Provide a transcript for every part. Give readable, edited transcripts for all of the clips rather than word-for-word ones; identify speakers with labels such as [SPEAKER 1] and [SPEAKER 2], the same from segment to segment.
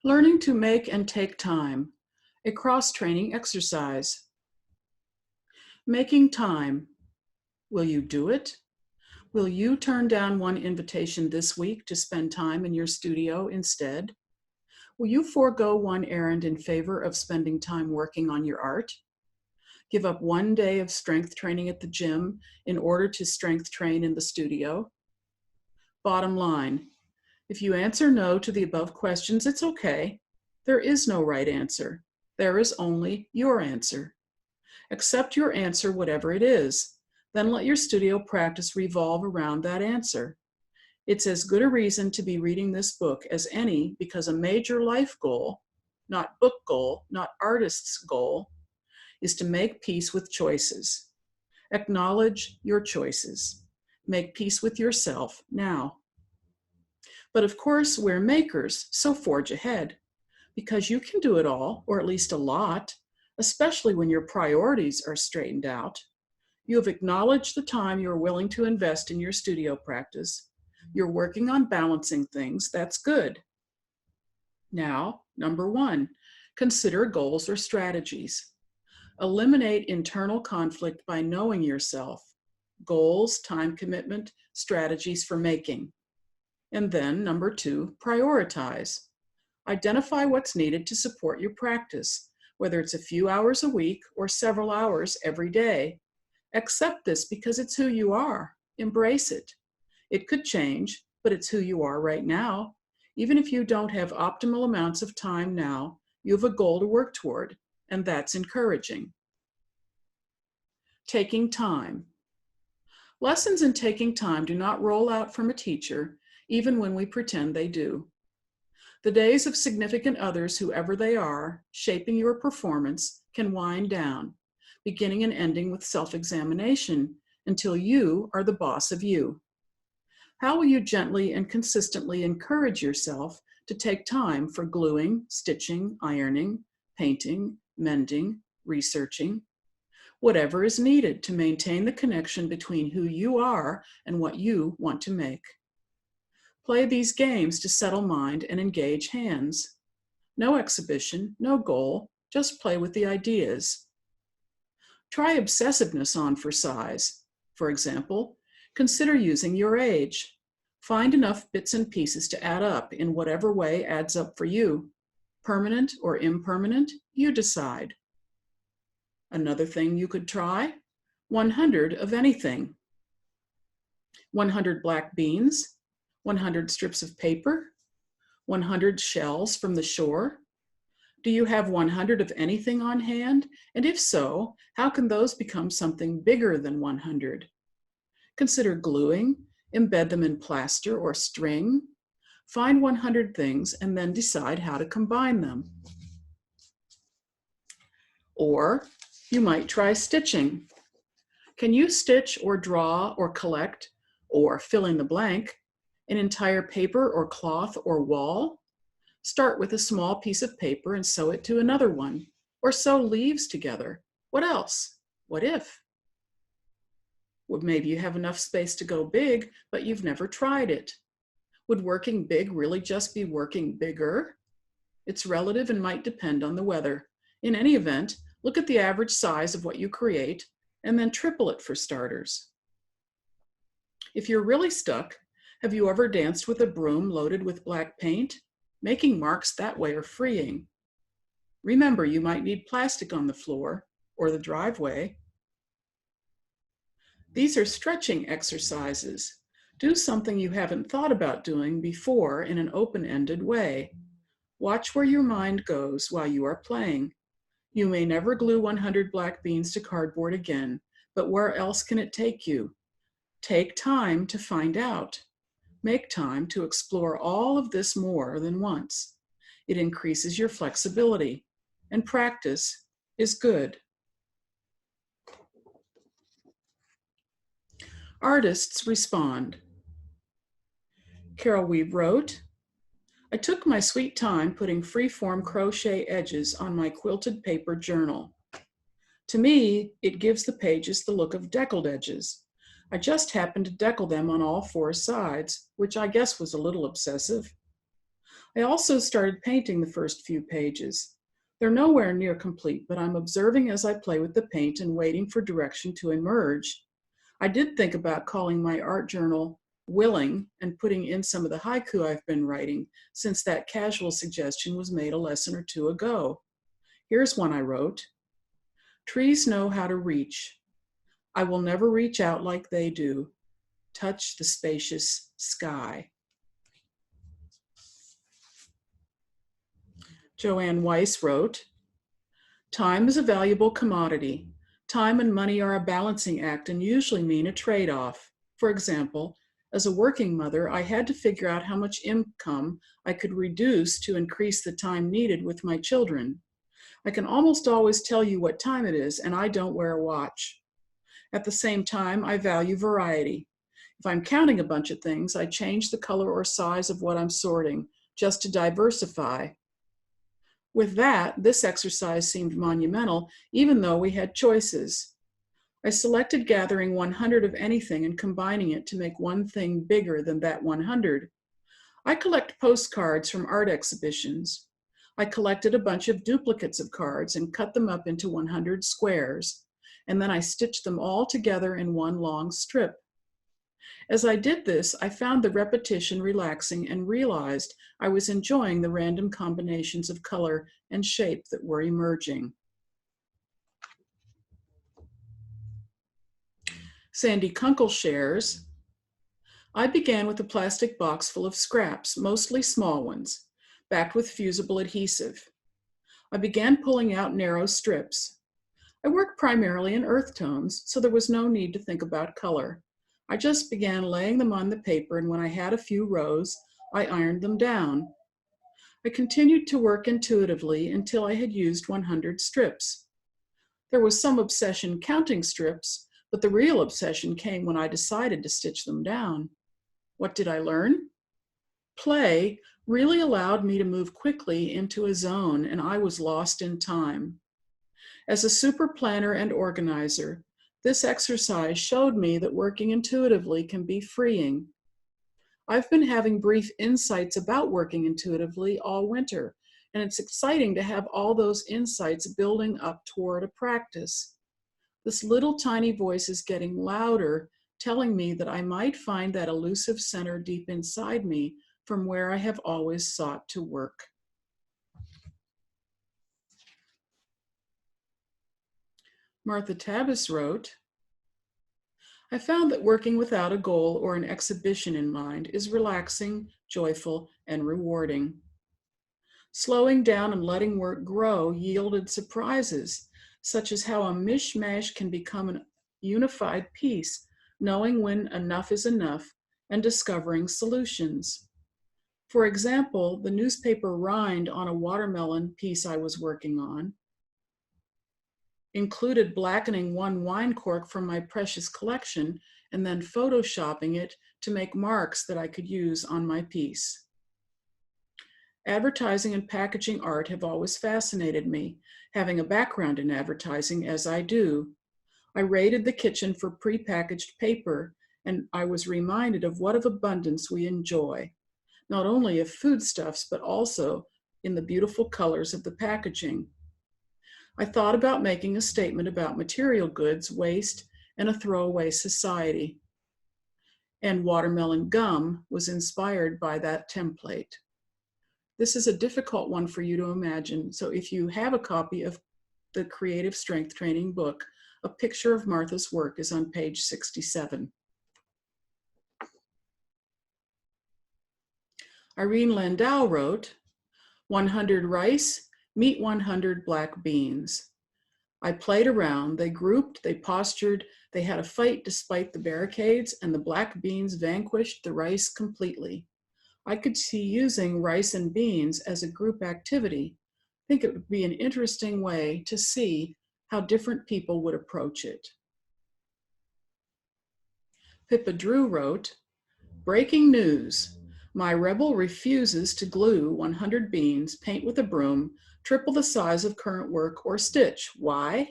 [SPEAKER 1] Learning to make and take time, a cross-training exercise. Making time. Will you do it? Will you turn down one invitation this week to spend time in your studio instead? Will you forego one errand in favor of spending time working on your art? Give up one day of strength training at the gym in order to strength train in the studio? Bottom line, if you answer no to the above questions, it's okay. There is no right answer. There is only your answer. Accept your answer, whatever it is. Then let your studio practice revolve around that answer. It's as good a reason to be reading this book as any, because a major life goal, not book goal, not artist's goal, is to make peace with choices. Acknowledge your choices. Make peace with yourself now. But of course, we're makers, so forge ahead, because you can do it all, or at least a lot, especially when your priorities are straightened out. You have acknowledged the time you are willing to invest in your studio practice. You're working on balancing things. That's good. Now, number 1, consider goals or strategies. Eliminate internal conflict by knowing yourself. Goals, time commitment, strategies for making. And then, number 2, prioritize. Identify what's needed to support your practice, whether it's a few hours a week or several hours every day. Accept this because it's who you are. Embrace it. It could change, but it's who you are right now. Even if you don't have optimal amounts of time now, you have a goal to work toward, and that's encouraging. Taking time. Lessons in taking time do not roll out from a teacher, even when we pretend they do. The days of significant others, whoever they are, shaping your performance can wind down, beginning and ending with self-examination until you are the boss of you. How will you gently and consistently encourage yourself to take time for gluing, stitching, ironing, painting, mending, researching, whatever is needed to maintain the connection between who you are and what you want to make? Play these games to settle mind and engage hands. No exhibition, no goal, just play with the ideas. Try obsessiveness on for size. For example, consider using your age. Find enough bits and pieces to add up in whatever way adds up for you. Permanent or impermanent, you decide. Another thing you could try, 100 of anything. 100 black beans, 100 strips of paper, 100 shells from the shore. Do you have 100 of anything on hand? And if so, how can those become something bigger than 100? Consider gluing, embed them in plaster or string. Find 100 things and then decide how to combine them. Or you might try stitching. Can you stitch or draw or collect or fill in the blank an entire paper or cloth or wall? Start with a small piece of paper and sew it to another one, or sew leaves together. What else? What if? Well, maybe you have enough space to go big, but you've never tried it. Would working big really just be working bigger? It's relative and might depend on the weather. In any event, look at the average size of what you create and then triple it for starters. If you're really stuck, have you ever danced with a broom loaded with black paint? Making marks that way are freeing. Remember, you might need plastic on the floor or the driveway. These are stretching exercises. Do something you haven't thought about doing before in an open-ended way. Watch where your mind goes while you are playing. You may never glue 100 black beans to cardboard again, but where else can it take you? Take time to find out. Make time to explore all of this more than once. It increases your flexibility, and practice is good. Artists respond. Carol Weeb wrote, I took my sweet time putting free-form crochet edges on my quilted paper journal. To me, it gives the pages the look of deckled edges. I just happened to deckle them on all 4 sides, which I guess was a little obsessive. I also started painting the first few pages. They're nowhere near complete, but I'm observing as I play with the paint and waiting for direction to emerge. I did think about calling my art journal Willing and putting in some of the haiku I've been writing, since that casual suggestion was made a lesson or two ago. Here's one I wrote. Trees know how to reach. I will never reach out like they do. Touch the spacious sky. Joanne Weiss wrote, time is a valuable commodity. Time and money are a balancing act and usually mean a trade-off. For example, as a working mother, I had to figure out how much income I could reduce to increase the time needed with my children. I can almost always tell you what time it is, and I don't wear a watch. At the same time, I value variety. If I'm counting a bunch of things, I change the color or size of what I'm sorting, just to diversify. With that, this exercise seemed monumental, even though we had choices. I selected gathering 100 of anything and combining it to make one thing bigger than that 100. I collect postcards from art exhibitions. I collected a bunch of duplicates of cards and cut them up into 100 squares, and then I stitched them all together in one long strip. As I did this, I found the repetition relaxing and realized I was enjoying the random combinations of color and shape that were emerging. Sandie Kunkel shares, I began with a plastic box full of scraps, mostly small ones, backed with fusible adhesive. I began pulling out narrow strips. I work primarily in earth tones, so there was no need to think about color. I just began laying them on the paper, and when I had a few rows, I ironed them down. I continued to work intuitively until I had used 100 strips. There was some obsession counting strips, but the real obsession came when I decided to stitch them down. What did I learn? Play really allowed me to move quickly into a zone, and I was lost in time. As a super planner and organizer, this exercise showed me that working intuitively can be freeing. I've been having brief insights about working intuitively all winter, and it's exciting to have all those insights building up toward a practice. This little tiny voice is getting louder, telling me that I might find that elusive center deep inside me from where I have always sought to work. Martha Tabas wrote, I found that working without a goal or an exhibition in mind is relaxing, joyful, and rewarding. Slowing down and letting work grow yielded surprises, such as how a mishmash can become a unified piece, knowing when enough is enough, and discovering solutions. For example, the newspaper rind on a watermelon piece I was working on included blackening one wine cork from my precious collection and then photoshopping it to make marks that I could use on my piece. Advertising and packaging art have always fascinated me, having a background in advertising as I do. I raided the kitchen for prepackaged paper, and I was reminded of what of abundance we enjoy, not only of foodstuffs, but also in the beautiful colors of the packaging. I thought about making a statement about material goods, waste, and a throwaway society. And watermelon gum was inspired by that template. This is a difficult one for you to imagine, so if you have a copy of the Creative Strength Training book, a picture of Martha's work is on page 67. Irene Lendal wrote, 100 rice, meet 100 black beans. I played around, they grouped, they postured, they had a fight despite the barricades, and the black beans vanquished the rice completely. I could see using rice and beans as a group activity. I think it would be an interesting way to see how different people would approach it. Pippa Drew wrote, breaking news. My rebel refuses to glue 100 beans, paint with a broom, triple the size of current work, or stitch. Why?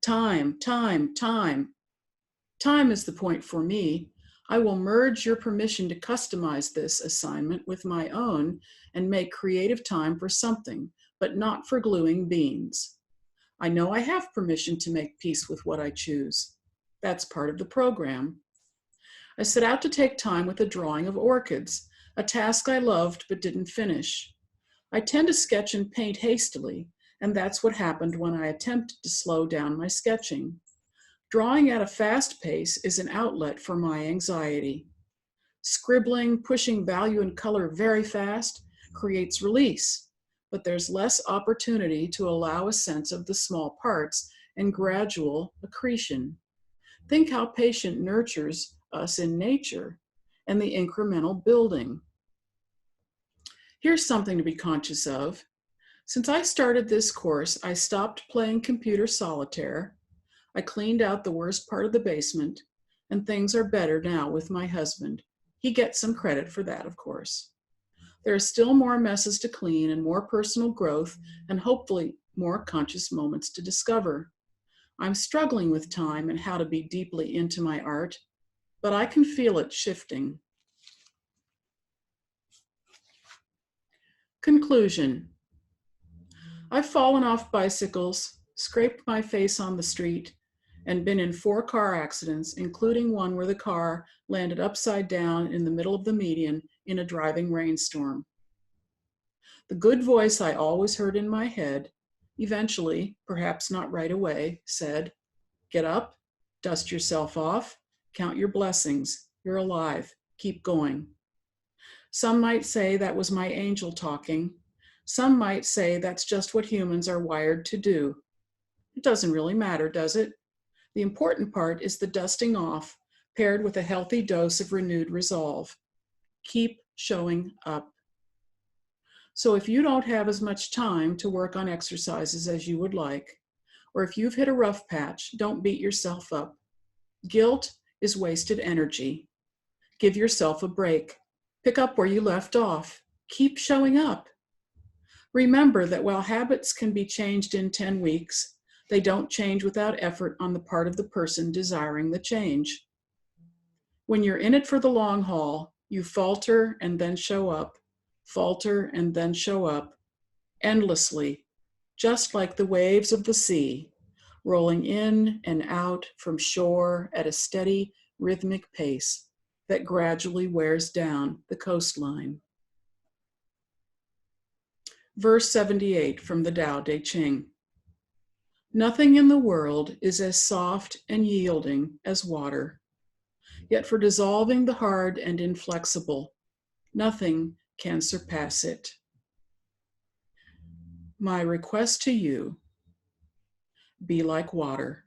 [SPEAKER 1] Time, time, time. Time is the point for me. I will merge your permission to customize this assignment with my own and make creative time for something, but not for gluing beans. I know I have permission to make peace with what I choose. That's part of the program. I set out to take time with a drawing of orchids, a task I loved but didn't finish. I tend to sketch and paint hastily, and that's what happened when I attempted to slow down my sketching. Drawing at a fast pace is an outlet for my anxiety. Scribbling, pushing value and color very fast creates release, but there's less opportunity to allow a sense of the small parts and gradual accretion. Think how patience nurtures us in nature and the incremental building. Here's something to be conscious of. Since I started this course, I stopped playing computer solitaire. I cleaned out the worst part of the basement, and things are better now with my husband. He gets some credit for that, of course. There are still more messes to clean and more personal growth and hopefully more conscious moments to discover. I'm struggling with time and how to be deeply into my art, but I can feel it shifting. Conclusion. I've fallen off bicycles, scraped my face on the street, and been in 4 car accidents, including one where the car landed upside down in the middle of the median in a driving rainstorm. The good voice I always heard in my head, eventually, perhaps not right away, said, "Get up, dust yourself off, count your blessings, you're alive, keep going." Some might say that was my angel talking. Some might say that's just what humans are wired to do. It doesn't really matter, does it? The important part is the dusting off, paired with a healthy dose of renewed resolve. Keep showing up. So if you don't have as much time to work on exercises as you would like, or if you've hit a rough patch, don't beat yourself up. Guilt is wasted energy. Give yourself a break. Pick up where you left off. Keep showing up. Remember that while habits can be changed in 10 weeks, they don't change without effort on the part of the person desiring the change. When you're in it for the long haul, you falter and then show up, falter and then show up, endlessly, just like the waves of the sea, rolling in and out from shore at a steady, rhythmic pace that gradually wears down the coastline. Verse 78 from the Tao Te Ching. Nothing in the world is as soft and yielding as water, yet for dissolving the hard and inflexible, nothing can surpass it. My request to you, be like water.